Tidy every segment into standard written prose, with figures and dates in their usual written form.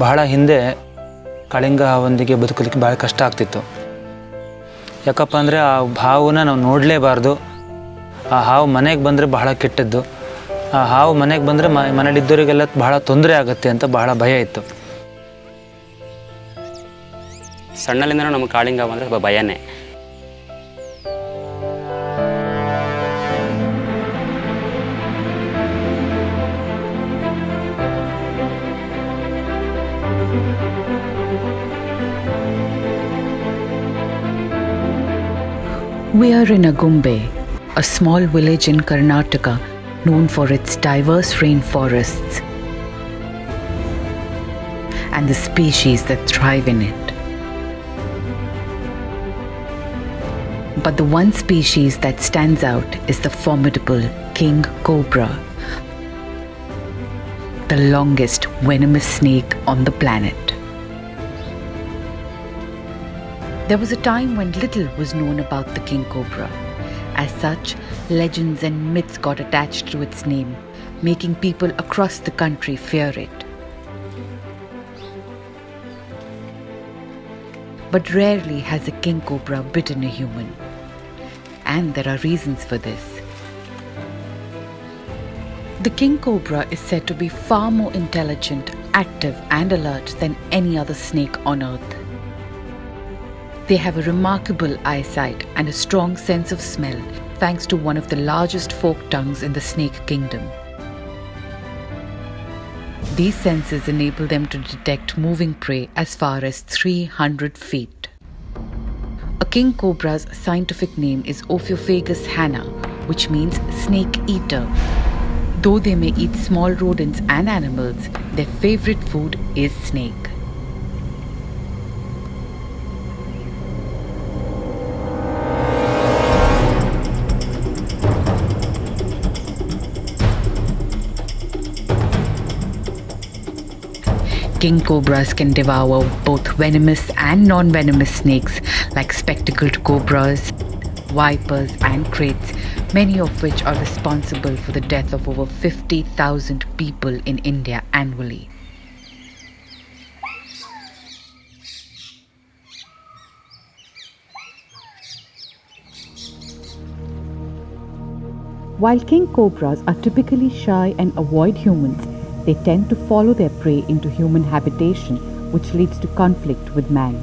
ಬಹಳ ಹಿಂದೆ ಕಳಿಂಗ ಹಾವೊಂದಿಗೆ ಬದುಕಲಿಕ್ಕೆ ಭಾಳ ಕಷ್ಟ ಆಗ್ತಿತ್ತು. ಯಾಕಪ್ಪ ಅಂದರೆ ಆ ಹಾವನ್ನ ನಾವು ನೋಡಲೇಬಾರ್ದು. ಆ ಹಾವು ಮನೆಗೆ ಬಂದರೆ ಬಹಳ ಕೆಟ್ಟದ್ದು. ಆ ಹಾವು ಮನೆಗೆ ಬಂದರೆ ಮನೇಲಿದ್ದವರಿಗೆಲ್ಲ ಬಹಳ ತೊಂದರೆ ಆಗುತ್ತೆ ಅಂತ ಬಹಳ ಭಯ ಇತ್ತು. ಸಣ್ಣಲ್ಲಿಂದನೂ ನಮಗೆ ಕಾಳಿಂಗ ಹಾವು ಅಂದರೆ ಸ್ವಲ್ಪ ಭಯನೇ. We are in Agumbe, a small village in Karnataka known for its diverse rainforests and the species that thrive in it. But the one species that stands out is the formidable King Cobra, the longest venomous snake on the planet. There was a time when little was known about the King Cobra. As such, legends and myths got attached to its name, making people across the country fear it. But rarely has a King Cobra bitten a human. And there are reasons for this. The King Cobra is said to be far more intelligent, active and alert than any other snake on earth. They have a remarkable eyesight and a strong sense of smell thanks to one of the largest fork tongues in the snake kingdom. These senses enable them to detect moving prey as far as 300 feet. A king cobra's scientific name is Ophiophagus hanna, which means snake eater. Though they may eat small rodents and animals, their favorite food is snake. King cobras can devour both venomous and non-venomous snakes like spectacled cobras, vipers and kraits, many of which are responsible for the death of over 50,000 people in India annually. While king cobras are typically shy and avoid humans, they tend to follow their prey into human habitation, which leads to conflict with man.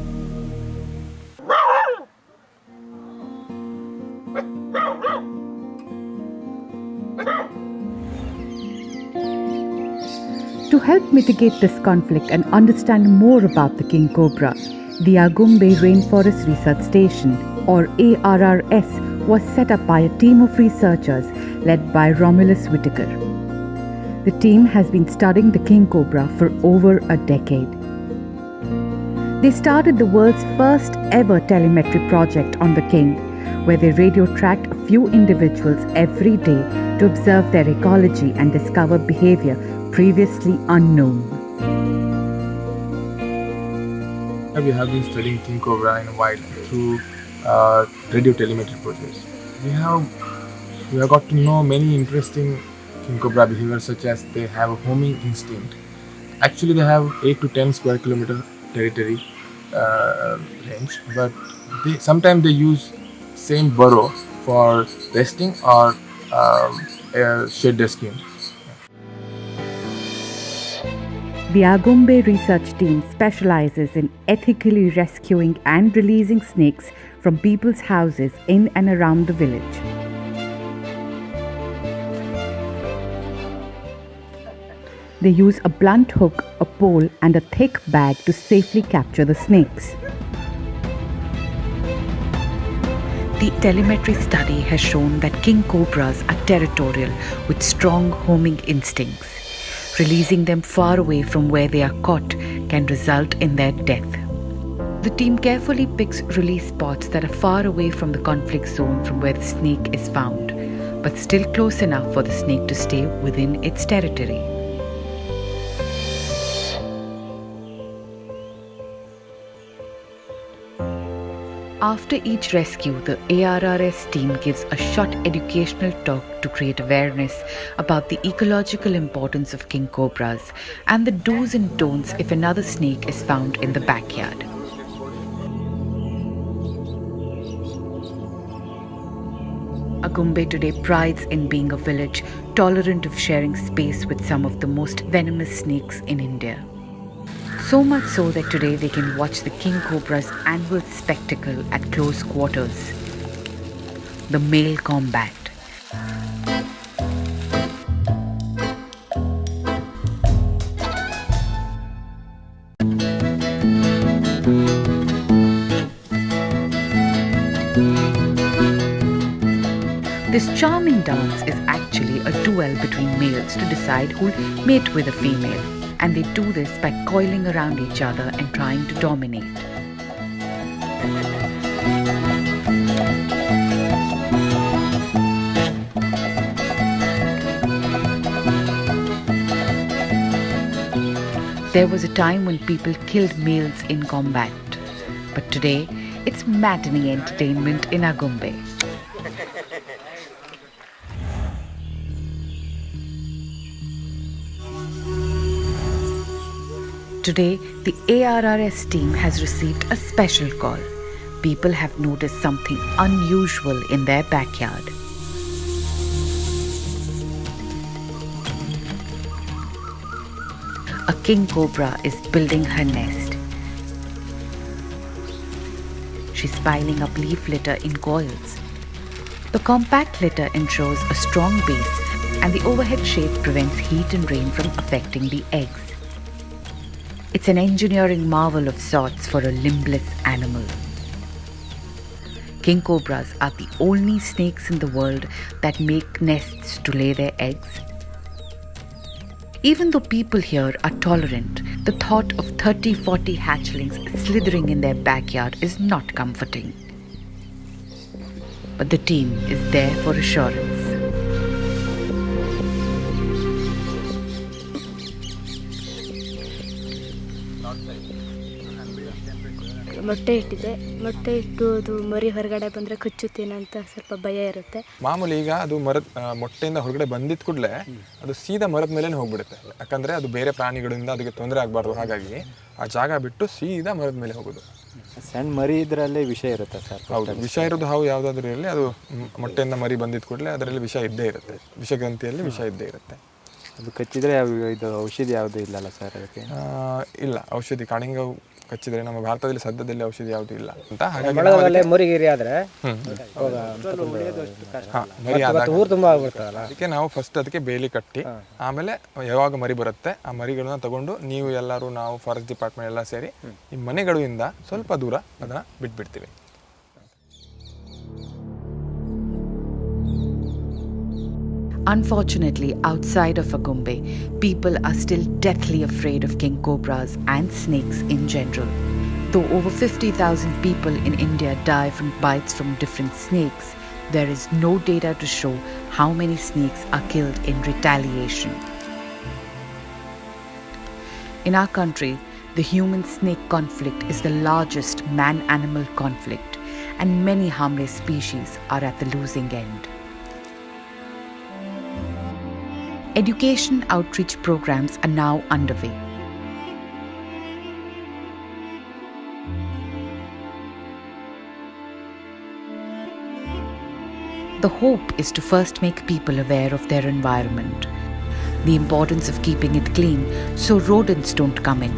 To help mitigate this conflict and understand more about the king cobra, the Agumbe Rainforest Research Station, or ARRS, was set up by a team of researchers led by Romulus Whitaker. The team has been studying the king cobra for over a decade. They started the world's first ever telemetry project on the king, where they radio tracked a few individuals every day to observe their ecology and discover behavior previously unknown. We have been studying king cobra in a while through radio telemetry projects. We have got to know many interesting king cobra behaviors, such as they have a homing instinct. Actually, they have 8 to 10 square kilometer territory range, but sometimes they use same burrow for resting or shed their skin. The Agumbe research team specializes in ethically rescuing and releasing snakes from people's houses in and around the village. They use a blunt hook, a pole, and a thick bag to safely capture the snakes. The telemetry study has shown that king cobras are territorial with strong homing instincts. Releasing them far away from where they are caught can result in their death. The team carefully picks release spots that are far away from the conflict zone from where the snake is found, but still close enough for the snake to stay within its territory. After each rescue, the ARRS team gives a short educational talk to create awareness about the ecological importance of king cobras and the do's and don'ts if another snake is found in the backyard. Agumbe today prides in being a village tolerant of sharing space with some of the most venomous snakes in India. So much so that today they can watch the king cobra's annual spectacle at close quarters, the male combat. This charming dance is actually a duel between males to decide who'll mate with a female, and they do this by coiling around each other and trying to dominate. There was a time when people killed males in combat, but today it's matinee entertainment in Agumbe. Today, the ARRS team has received a special call. People have noticed something unusual in their backyard. A king cobra is building her nest. She's piling up leaf litter in coils. The compact litter ensures a strong base, and the overhead shade prevents heat and rain from affecting the eggs. It's an engineering marvel of sorts for a limbless animal. King cobras are the only snakes in the world that make nests to lay their eggs. Even though people here are tolerant, the thought of 30-40 hatchlings slithering in their backyard is not comforting. But the team is there for assurance. ಮೊಟ್ಟೆ ಇಟ್ಟಿದೆ, ಮೊಟ್ಟೆ ಇಟ್ಟು ಅದು ಮರಿ ಹೊರಗಡೆ ಬಂದರೆ ಕಚ್ಚುತ್ತೇನೆ ಅಂತ ಸ್ವಲ್ಪ ಭಯ ಇರುತ್ತೆ. ಮಾಮೂಲಿ ಈಗ ಅದು ಮೊಟ್ಟೆಯಿಂದ ಹೊರಗಡೆ ಬಂದಿದ್ದ ಕೂಡಲೇ ಅದು ಸೀದಾ ಮರದ ಮೇಲೆ ಹೋಗ್ಬಿಡುತ್ತೆ. ಯಾಕಂದರೆ ಅದು ಬೇರೆ ಪ್ರಾಣಿಗಳಿಂದ ಅದಕ್ಕೆ ತೊಂದರೆ ಆಗಬಾರ್ದು, ಹಾಗಾಗಿ ಆ ಜಾಗ ಬಿಟ್ಟು ಸೀದಾ ಮರದ ಮೇಲೆ ಹೋಗೋದು. ಸಣ್ಣ ಮರಿ ಇದರಲ್ಲೇ ವಿಷ ಇರುತ್ತೆ ಸರ್? ಹೌದು, ವಿಷ ಇರೋದು ಹಾವು ಯಾವುದಾದ್ರೂ ಇರಲಿ, ಅದು ಮೊಟ್ಟೆಯಿಂದ ಮರಿ ಬಂದಿದ್ದ ಕೂಡಲೇ ಅದರಲ್ಲಿ ವಿಷ ಇದ್ದೇ ಇರುತ್ತೆ, ವಿಷಗ್ರಂಥಿಯಲ್ಲಿ ವಿಷ ಇದ್ದೇ ಇರುತ್ತೆ. ಅದು ಕಚ್ಚಿದರೆ ಇದು ಔಷಧಿ ಯಾವುದೂ ಇಲ್ಲಲ್ಲ ಸರ್ ಅದಕ್ಕೆ? ಇಲ್ಲ, ಔಷಧಿ ಕಾಳಿಂಗಾವು ಕಚ್ಚಿದರೆ ನಮ್ಮ ಭಾರತದಲ್ಲಿ ಸದ್ಯದಲ್ಲಿ ಔಷಧಿ ಯಾವುದೂ ಇಲ್ಲ ಅಂತ. ಹಾಗಾಗಿ ಅದಕ್ಕೆ ನಾವು ಫಸ್ಟ್ ಅದಕ್ಕೆ ಬೇಲಿ ಕಟ್ಟಿ, ಆಮೇಲೆ ಯಾವಾಗ ಮರಿ ಬರುತ್ತೆ ಆ ಮರಿಗಳನ್ನ ತಗೊಂಡು ನೀವು ಎಲ್ಲರೂ, ನಾವು ಫಾರೆಸ್ಟ್ ಡಿಪಾರ್ಟ್ಮೆಂಟ್ ಎಲ್ಲ ಸೇರಿ ಈ ಮನೆಗಳಿಂದ ಸ್ವಲ್ಪ ದೂರ ಅದನ್ನ ಬಿಟ್ಬಿಡ್ತೀವಿ. Unfortunately, outside of Agumbe, people are still deathly afraid of king cobras and snakes in general. Though over 50,000 people in India die from bites from different snakes, there is no data to show how many snakes are killed in retaliation. In our country, the human-snake conflict is the largest man-animal conflict, and many harmless species are at the losing end. Education outreach programs are now underway. The hope is to first make people aware of their environment, the importance of keeping it clean so rodents don't come in,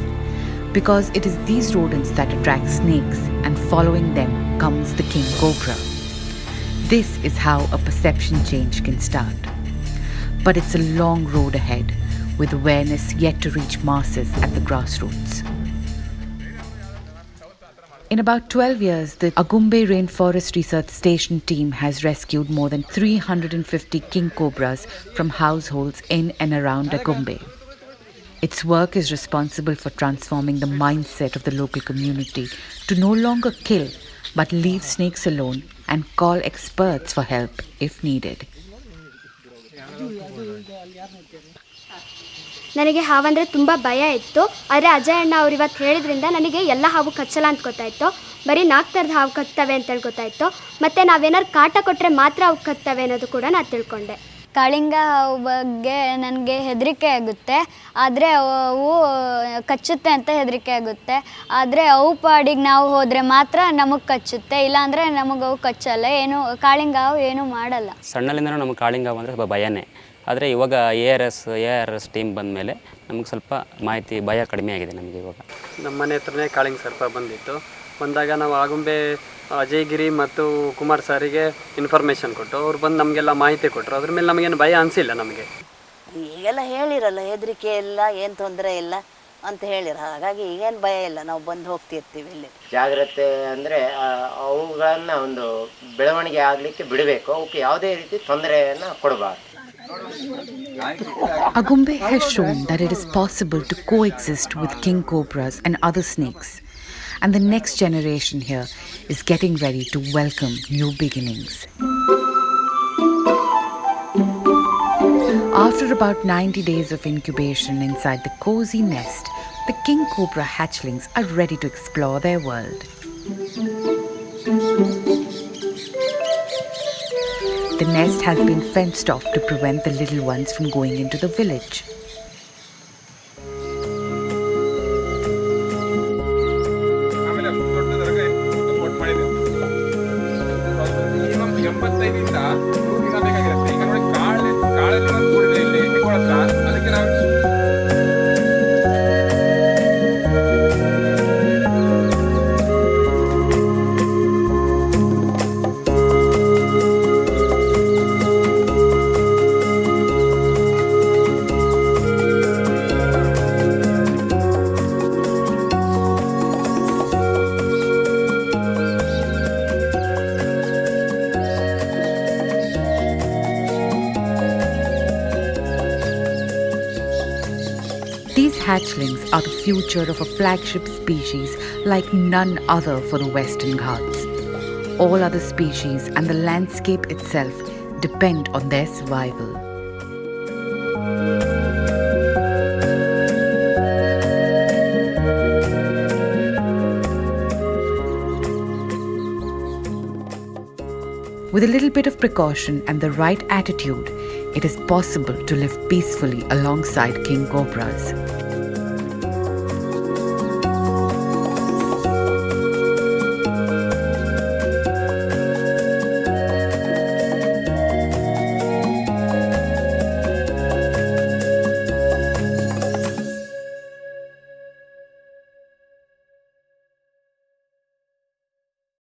because it is these rodents that attract snakes, and following them comes the king cobra. This is how a perception change can start. But it's a long road ahead, with awareness yet to reach masses at the grassroots. In about 12 years, the Agumbe Rainforest Research Station team has rescued more than 350 king cobras from households in and around Agumbe. Its work is responsible for transforming the mindset of the local community to no longer kill, but leave snakes alone and call experts for help if needed. ನನಗೆ ಹಾವಂದರೆ ತುಂಬ ಭಯ ಇತ್ತು. ಆದರೆ ಅಜಯ್ ಅಣ್ಣ ಅವ್ರು ಇವತ್ತು ಹೇಳಿದ್ರಿಂದ ನನಗೆ ಎಲ್ಲ ಹಾವು ಕಚ್ಚಲ್ಲ ಅಂತ ಗೊತ್ತಾಯಿತು. ಬರೀ 4 ಥರದ ಹಾವು ಕಚ್ತವೆ ಅಂತೇಳಿ ಗೊತ್ತಾಯಿತು. ಮತ್ತು ನಾವೇನಾದ್ರು ಕಾಟ ಕೊಟ್ಟರೆ ಮಾತ್ರ ಅವು ಕಚ್ತವೆ ಅನ್ನೋದು ಕೂಡ ನಾನು ತಿಳ್ಕೊಂಡೆ. ಕಾಳಿಂಗ ಹಾವು ಬಗ್ಗೆ ನನಗೆ ಹೆದರಿಕೆ ಆಗುತ್ತೆ. ಆದರೆ ಅವು ಕಚ್ಚುತ್ತೆ ಅಂತ ಹೆದರಿಕೆ ಆಗುತ್ತೆ. ಆದರೆ ಅವು ಪಾಡಿಗೆ ನಾವು ಹೋದರೆ ಮಾತ್ರ ನಮಗೆ ಕಚ್ಚುತ್ತೆ, ಇಲ್ಲಾಂದರೆ ನಮಗೆ ಅವು ಕಚ್ಚಲ್ಲ. ಏನು ಕಾಳಿಂಗ ಹಾವು ಏನೂ ಮಾಡಲ್ಲ. ಸಣ್ಣಲಿಂದನೂ ನಮಗೆ ಕಾಳಿಂಗ ಹಾವು ಅಂದರೆ ಸ್ವಲ್ಪ ಭಯನೇ. ಆದರೆ ಇವಾಗ ಎ ಆರ್ ಎಸ್ ಟೀಮ್ ಬಂದ ಮೇಲೆ ನಮಗೆ ಸ್ವಲ್ಪ ಮಾಹಿತಿ ಭಯ ಕಡಿಮೆ ಆಗಿದೆ ನಮಗೆ ಇವಾಗ. ನಮ್ಮ ಮನೆ ಹತ್ರನೇ ಕಾಳಿಂಗ ಸರ್ಪ ಬಂದಿತ್ತು. ಬಂದಾಗ ನಾವು ಆಗುಂಬೆ ಅಜಯಗಿರಿ ಮತ್ತು ಕುಮಾರ್ ಸಾರಿಗೆ ಇನ್ಫಾರ್ಮೇಷನ್ ಕೊಟ್ಟು ಅವ್ರು ಬಂದು ನಮಗೆಲ್ಲ ಮಾಹಿತಿ ಕೊಟ್ಟರು. ಅದ್ರ ಮೇಲೆ ನಮಗೇನು ಭಯ ಅನಿಸಿಲ್ಲ. ನಮಗೆ ಈಗೆಲ್ಲ ಹೇಳಿರಲ್ಲ, ಹೆದರಿಕೆ ಇಲ್ಲ, ಏನು ತೊಂದರೆ ಇಲ್ಲ ಅಂತ ಹೇಳಿರ. ಹಾಗಾಗಿ ಈಗೇನು ಭಯ ಇಲ್ಲ, ನಾವು ಬಂದು ಹೋಗ್ತಿರ್ತೀವಿ ಇಲ್ಲಿ. ಜಾಗ್ರತೆ ಅಂದರೆ ಅವುಗಳನ್ನು ಒಂದು ಬೆಳವಣಿಗೆ ಆಗಲಿಕ್ಕೆ ಬಿಡಬೇಕು, ಅವಕ್ಕೆ ಯಾವುದೇ ರೀತಿ ತೊಂದರೆಯನ್ನು ಕೊಡಬಾರ್ದು. Agumbe has shown that it is possible to coexist with king cobras and other snakes, and the next generation here is getting ready to welcome new beginnings. After about 90 days of incubation inside the cozy nest, the king cobra hatchlings are ready to explore their world. The nest has been fenced off to prevent the little ones from going into the village. These hatchlings are the future of a flagship species like none other for the Western Ghats. All other species and the landscape itself depend on their survival. With a little bit of precaution and the right attitude, it is possible to live peacefully alongside king cobras.